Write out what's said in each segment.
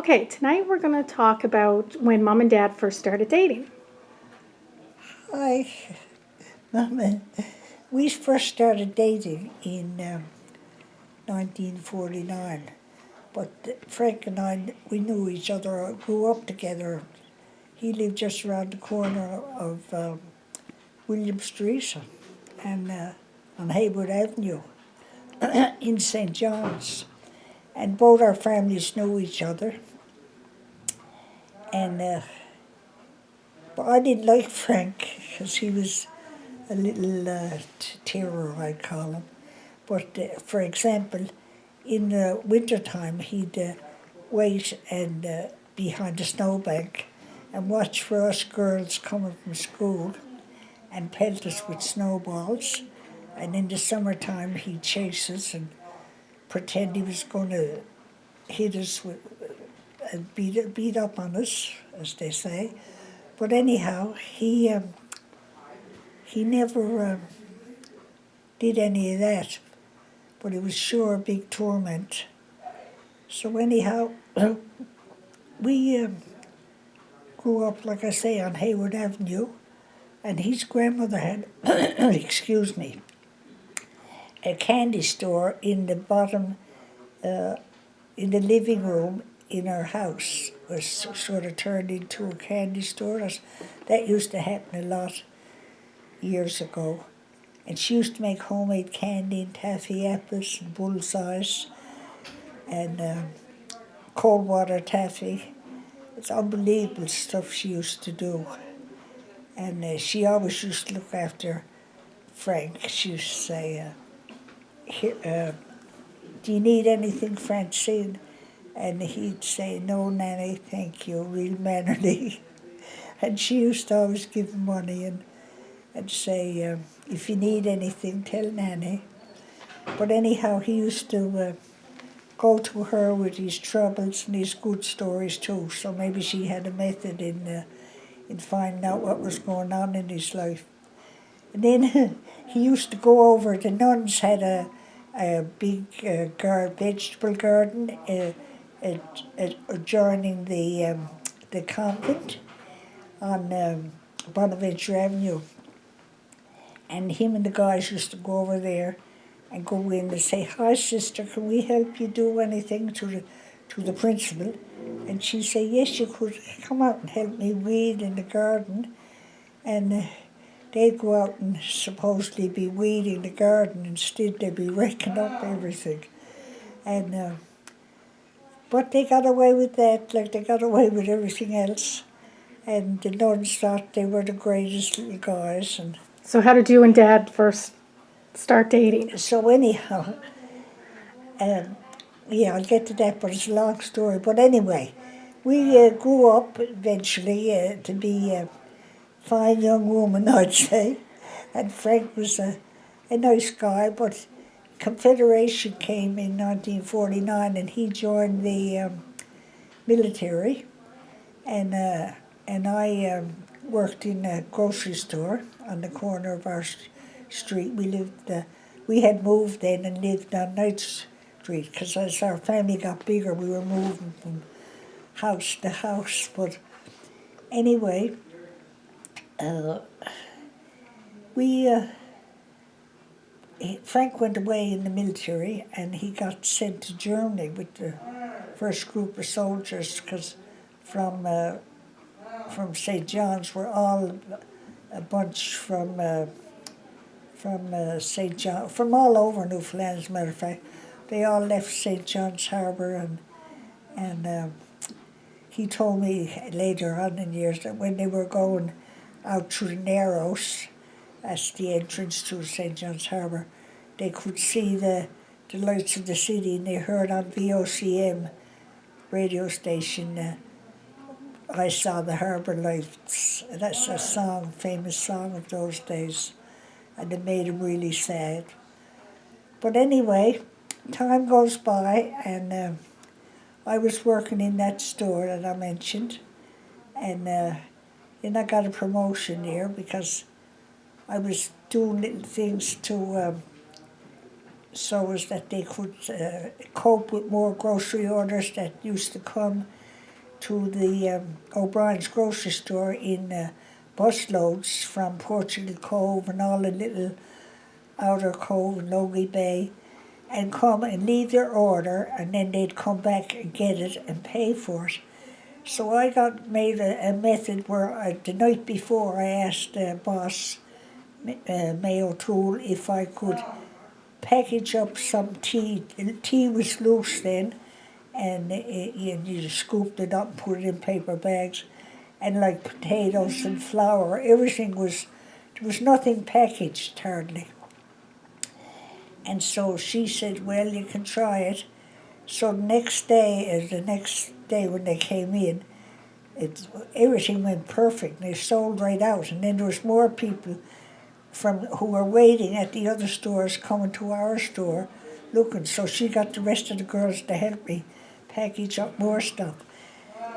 Okay, tonight we're going to talk about when mom and dad first started dating. Hi, Mama. We first started dating in 1949, but Frank and I, we knew each other, grew up together. He lived just around the corner of William Street and on Haywood Avenue in St. John's. And both our families knew each other. And but I didn't like Frank because he was a little terror, I'd call him. But for example, in the winter time, he'd wait and behind the snowbank and watch for us girls coming from school and pelt us with snowballs. And in the summertime, he'd chase us and pretend he was going to hit us with, and beat up on us, as they say. But anyhow, he never did any of that. But it was sure a big torment. So anyhow, we grew up, like I say, on Hayward Avenue, and his grandmother had, excuse me, a candy store in the bottom, in the living room in our house. Was sort of turned into a candy store. That used to happen a lot years ago. And she used to make homemade candy and taffy apples and bullseyes and cold water taffy. It's unbelievable stuff she used to do. And she always used to look after Frank. She used to say, Here, do you need anything, Francine? And he'd say, no, Nanny, thank you, real mannerly. And she used to always give him money and say, if you need anything, tell Nanny. But anyhow, he used to go to her with his troubles and his good stories too. So maybe she had a method in finding out what was going on in his life. And then he used to go over, the nuns had a big vegetable garden adjoining the convent on Bonaventure Avenue. And him and the guys used to go over there and go in and say, hi sister, can we help you do anything to the principal? And she'd say, yes, you could come out and help me weed in the garden. And they'd go out and supposedly be weeding the garden, instead they'd be raking up everything. And but they got away with that, like they got away with everything else. And the nuns thought they were the greatest little guys. And So, how did you and dad first start dating? so anyhow, yeah, I'll get to that, but it's a long story. But anyway, we grew up eventually to be a fine young woman, I'd say. And Frank was a nice guy, but Confederation came in 1949 and he joined the military. And I worked in a grocery store on the corner of our street. We had moved then and lived on Knight Street because as our family got bigger, we were moving from house to house. But anyway, we Frank went away in the military and he got sent to Germany with the first group of soldiers because from St. John's were all a bunch from St. John, from all over Newfoundland, as a matter of fact. They all left St. John's Harbour, and he told me later on in years that when they were going out through the Narrows, as the entrance to St. John's Harbour, they could see the lights of the city, and they heard on VOCM radio station, I saw the harbour lights. That's a song, famous song of those days, and it made him really sad. But anyway, time goes by, and I was working in that store that I mentioned, and then I got a promotion there because I was doing little things to so as that they could cope with more grocery orders that used to come. to the O'Brien's grocery store in busloads from Portugal Cove and all the little outer cove and Logie Bay, and come and leave their order, and then they'd come back and get it and pay for it. So I got made a method where the night before I asked boss May O'Toole if I could package up some tea. The tea was loose then, and you scooped it up and put it in paper bags, and like potatoes and flour, everything was, there was nothing packaged hardly. And so she said, well, you can try it. So the next day when they came in, everything went perfect. They sold right out. And then there was more people who were waiting at the other stores coming to our store looking. So she got the rest of the girls to help me package up more stuff.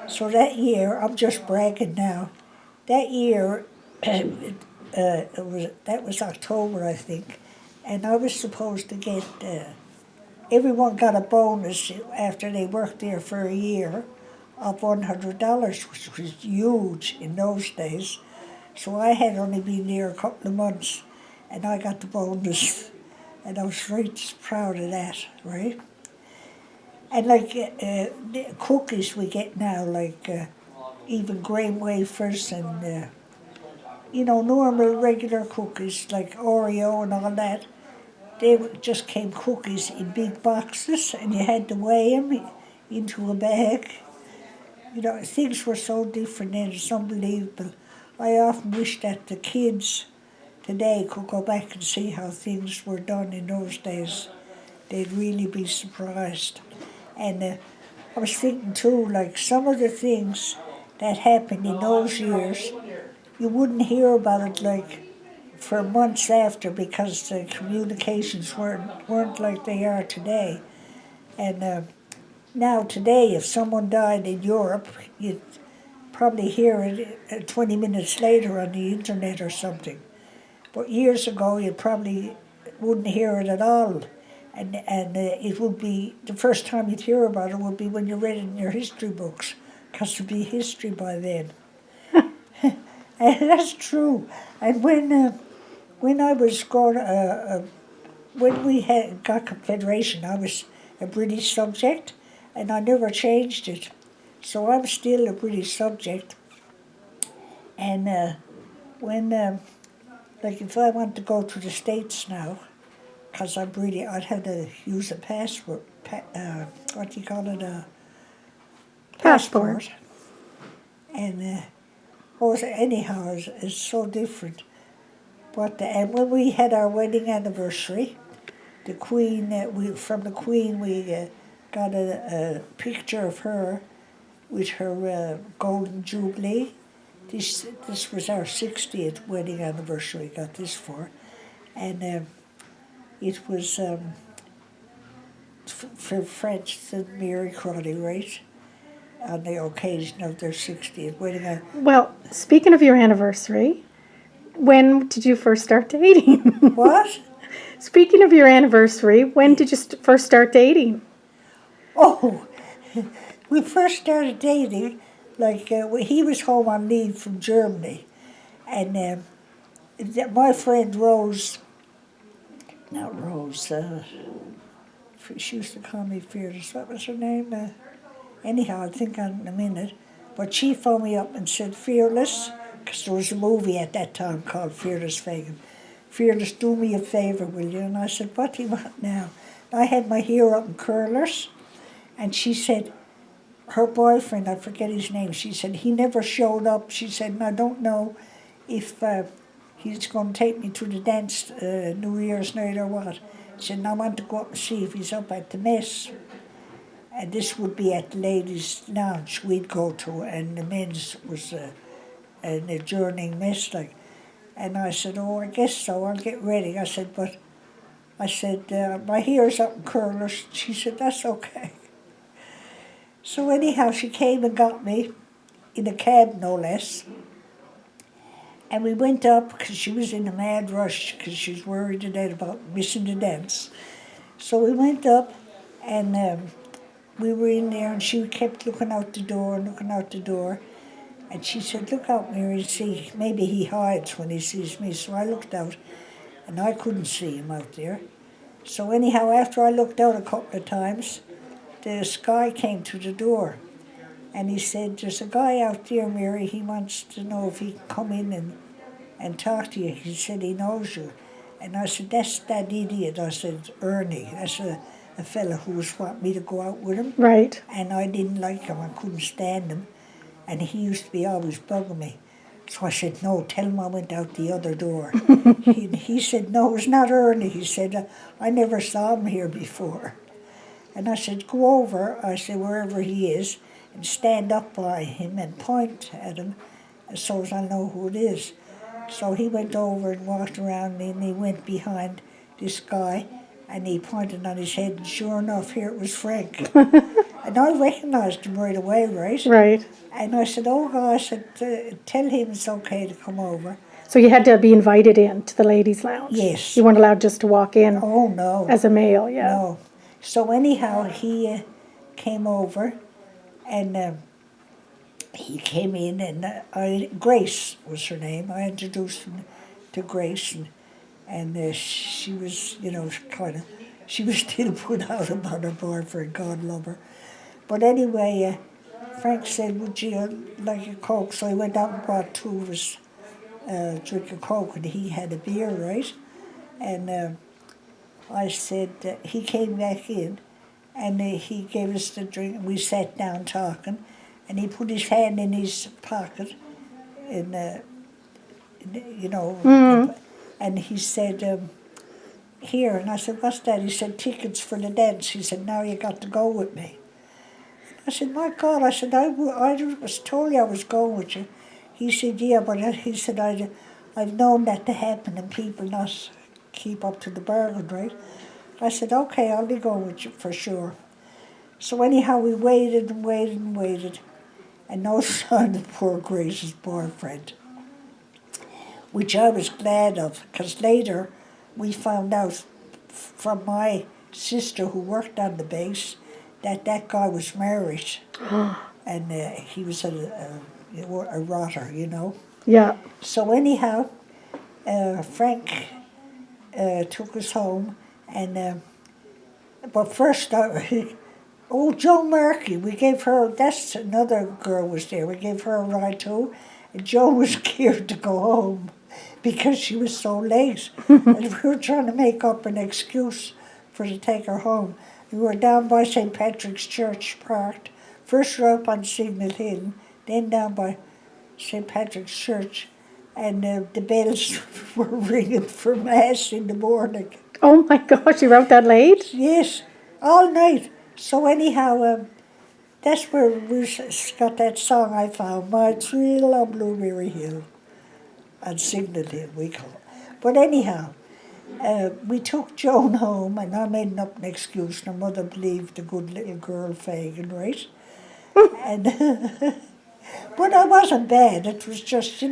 So that year, I'm just bragging now, that year, that was October, I think, and I was supposed to get, everyone got a bonus after they worked there for a year of $100, which was huge in those days. So I had only been there a couple of months, and I got the bonus, and I was right proud of that, right? And like the cookies we get now, like even grain wafers and, normal regular cookies like Oreo and all that, they just came cookies in big boxes, and you had to weigh them into a bag. Things were so different then, it's unbelievable. I often wish that the kids today could go back and see how things were done in those days. They'd really be surprised. And I was thinking too, like some of the things that happened in those years, you wouldn't hear about it like for months after, because the communications weren't like they are today. And now today, if someone died in Europe, you'd probably hear it 20 minutes later on the internet or something. But years ago, you probably wouldn't hear it at all. And it would be, the first time you'd hear about it would be when you read it in your history books, because it'd be history by then. And that's true. And when I was going, when we got Confederation, I was a British subject, and I never changed it. So I'm still a British subject. And like if I want to go to the States now, because I'd have to use a passport, what do you call it, a passport. And anyhow, it's so different. But and when we had our wedding anniversary, the Queen, from the Queen, we got a picture of her with her golden jubilee. This was our 60th wedding anniversary. We got this for, and it was for Francis and Mary Crawley, right? On the occasion of their 60th wedding. Well, speaking of your anniversary, when did you first start dating? What? Speaking of your anniversary, when did you first start dating? Oh, we first started dating, like, he was home on leave from Germany. And my friend Rose, not Rose, she used to call me Fearless. What was her name? Anyhow, I'll think on it in a minute. But she phoned me up and said, Fearless, because there was a movie at that time called Fearless Fagan. Fearless, do me a favour, will you? And I said, what do you want now? I had my hair up in curlers, and she said, her boyfriend, I forget his name, she said, he never showed up. She said, and I don't know if he's going to take me to the dance New Year's night or what. She said, and I want to go up and see if he's up at the mess. And this would be at the ladies' lounge we'd go to, and the men's was an adjourning mess, like. And I said, oh, I guess so, I'll get ready. I said, my hair's up in curlers. She said, that's okay. So anyhow, she came and got me, in a cab no less. And we went up, because she was in a mad rush, because she was worried to death about missing the dance. So we went up, and we were in there, and she kept looking out the door and looking out the door. And she said, look out, Mary, and see, maybe he hides when he sees me. So I looked out, and I couldn't see him out there. So anyhow, after I looked out a couple of times, this guy came to the door. And he said, there's a guy out there, Mary, he wants to know if he can come in and talk to you. He said he knows you. And I said, that's that idiot. I said, Ernie. That's a fella who was wanting me to go out with him. Right. And I didn't like him. I couldn't stand him. And he used to be always bugging me. So I said, no, tell him I went out the other door. he said, no, it's not Ernie. He said, I never saw him here before. And I said, go over, I said, wherever he is, and stand up by him and point at him so as I know who it is. So he went over and walked around me, and he went behind this guy, and he pointed on his head, and sure enough, here it was Frank. And I recognised him right away, right? Right. And I said, oh God, I said, tell him it's okay to come over. So you had to be invited in to the ladies' lounge? Yes. You weren't allowed just to walk in Oh no. as a male, yeah. No. So anyhow, he came over, and he came in, and Grace was her name. I introduced him to Grace, and she was, she was still put out about her boyfriend, God love her. But anyway, Frank said, would you like a Coke? So he went out and brought two of us drink a Coke, and he had a beer, right? And I said, he came back in, and he gave us the drink, and we sat down talking, and he put his hand in his pocket, and he said, here, and I said, what's that? He said, tickets for the dance. He said, now you got to go with me. I said, my God, I said, I was told you I was going with you. He said, yeah, but he said, I've known that to happen and people not keep up to the bargain, right? I said, okay, I'll be going with you for sure. So anyhow, we waited and waited and waited, and no sign of poor Grace's boyfriend, which I was glad of, because later we found out from my sister who worked on the base that guy was married, and he was a rotter, Yeah. So anyhow, Frank took us home, and but first, Joan Markey, we gave her, that's another girl was there, we gave her a ride too, and Joan was scared to go home because she was so late, and we were trying to make up an excuse for to take her home. We were down by St. Patrick's Church parked. First we were up on Signal Hill, then down by St. Patrick's Church, and the bells were ringing for Mass in the morning. Oh my gosh, you wrote that late? Yes, all night. So anyhow, that's where we got that song I found, My Thrill on Blueberry Hill, on Signal Hill we call it. But anyhow, we took Joan home, and I made up an excuse. Her mother believed the good little girl Fagin, right? And but I wasn't bad. It was just,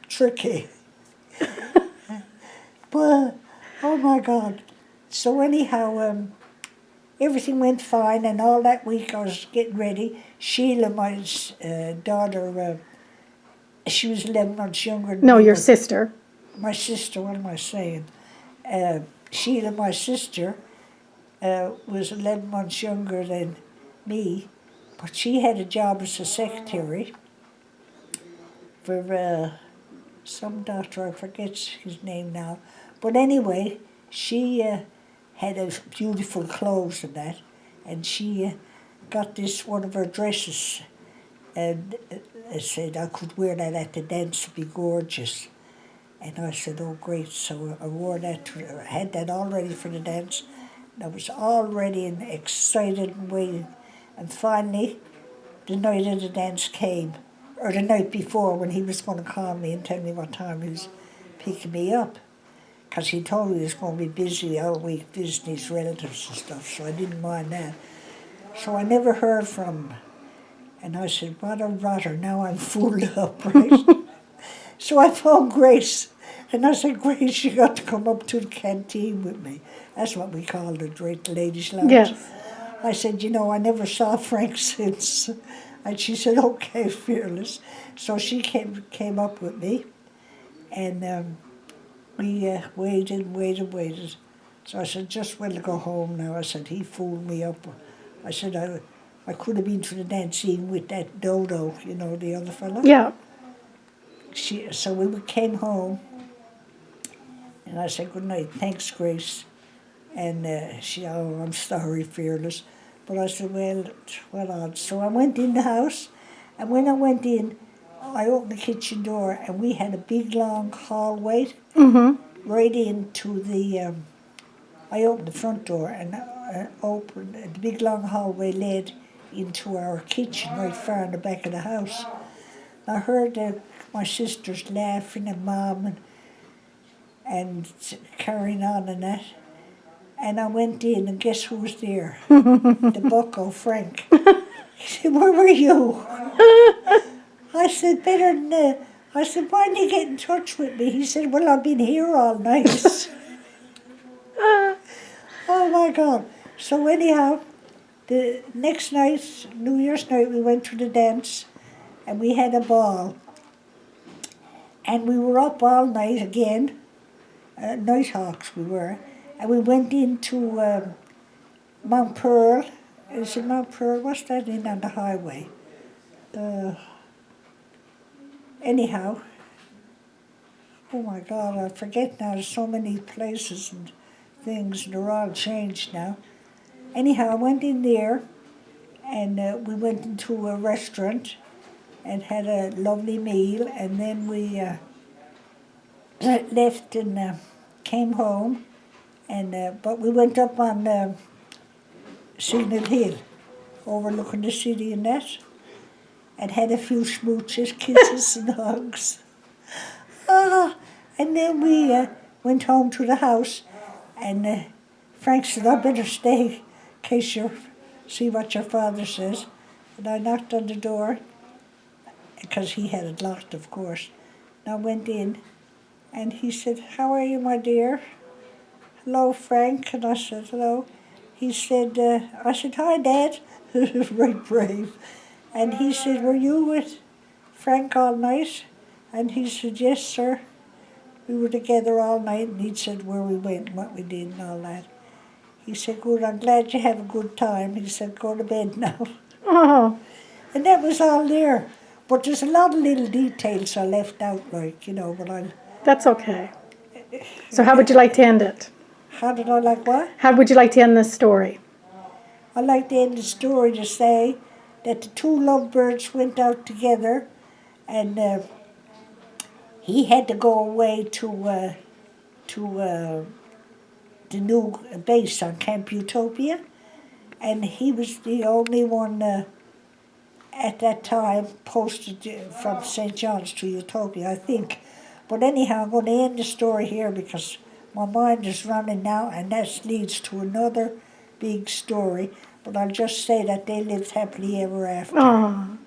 tricky. But oh my God! So anyhow, everything went fine, and all that week I was getting ready. Sheila, my daughter, she was 11 months younger than No, me, your but sister. my sister. What am I saying? Sheila, my sister, was 11 months younger than me, but she had a job as a secretary for some doctor, I forget his name now. But anyway, she had a beautiful clothes and that, and she got this one of her dresses, and said I could wear that at the dance, it'd be gorgeous. And I said, oh great, so I wore that, I had that all ready for the dance, and I was all ready and excited and waiting. And finally, the night of the dance came, or the night before, when he was going to call me and tell me what time he was picking me up. Because he told me he was going to be busy all week visiting his relatives and stuff, so I didn't mind that. So I never heard from him. And I said, what a rotter, now I'm fooled up, right? So I phoned Grace, and I said, Grace, you got to come up to the canteen with me. That's what we called it, right, the ladies' lounge. Yes. I said, you know, I never saw Frank since. And she said, okay, Fearless. So she came up with me, and we waited. So I said, just when to go home now. I said, he fooled me up. I said, I could have been to the dance scene with that Dodo, you know, the other fella. Yeah. So we came home, and I said, good night, thanks, Grace. And she, oh, I'm sorry, Fearless. But I said, well, what odds? So I went in the house, and when I went in, I opened the kitchen door, and we had a big, long hallway right into the, I opened the front door, and opened, the big, long hallway led into our kitchen right far in the back of the house. I heard my sisters laughing and Mom and carrying on and that. And I went in, and guess who was there? The bucko, Frank. He said, where were you? I said, better than I said, why didn't you get in touch with me? He said, well, I've been here all night. Oh, my God. So anyhow, the next night, New Year's night, we went to the dance, and we had a ball. And we were up all night again, Nighthawks we were, and we went into Mount Pearl. Is it Mount Pearl? What's that in on the highway? Anyhow, oh my God, I forget now. There's so many places and things, and they're all changed now. Anyhow, I went in there, and we went into a restaurant and had a lovely meal, and then we left and came home, and but we went up on Signal Hill, overlooking the city and that, and had a few smooches, kisses and hugs. And then we went home to the house, and Frank said, I better stay in case you see what your father says. And I knocked on the door, because he had it locked, of course. And I went in, and he said, how are you, my dear? Hello, Frank. And I said, hello. He said, I said, hi, Dad. Right brave. And he said, were you with Frank all night? And he said, yes, sir. We were together all night, and he said where we went and what we did and all that. He said, good, I'm glad you have a good time. He said, go to bed now. Oh, And that was all there. But there's a lot of little details I left out, like, you know, but that's okay. So how would you like to end it? how did I like what? How would you like to end this story? I like to end the story to say that the two lovebirds went out together, and he had to go away to the new base on Camp Utopia, and he was the only one at that time posted from St. John's to Utopia, I think. But anyhow, I'm going to end the story here because my mind is running now, and that leads to another big story. But I'll just say that they lived happily ever after. Oh,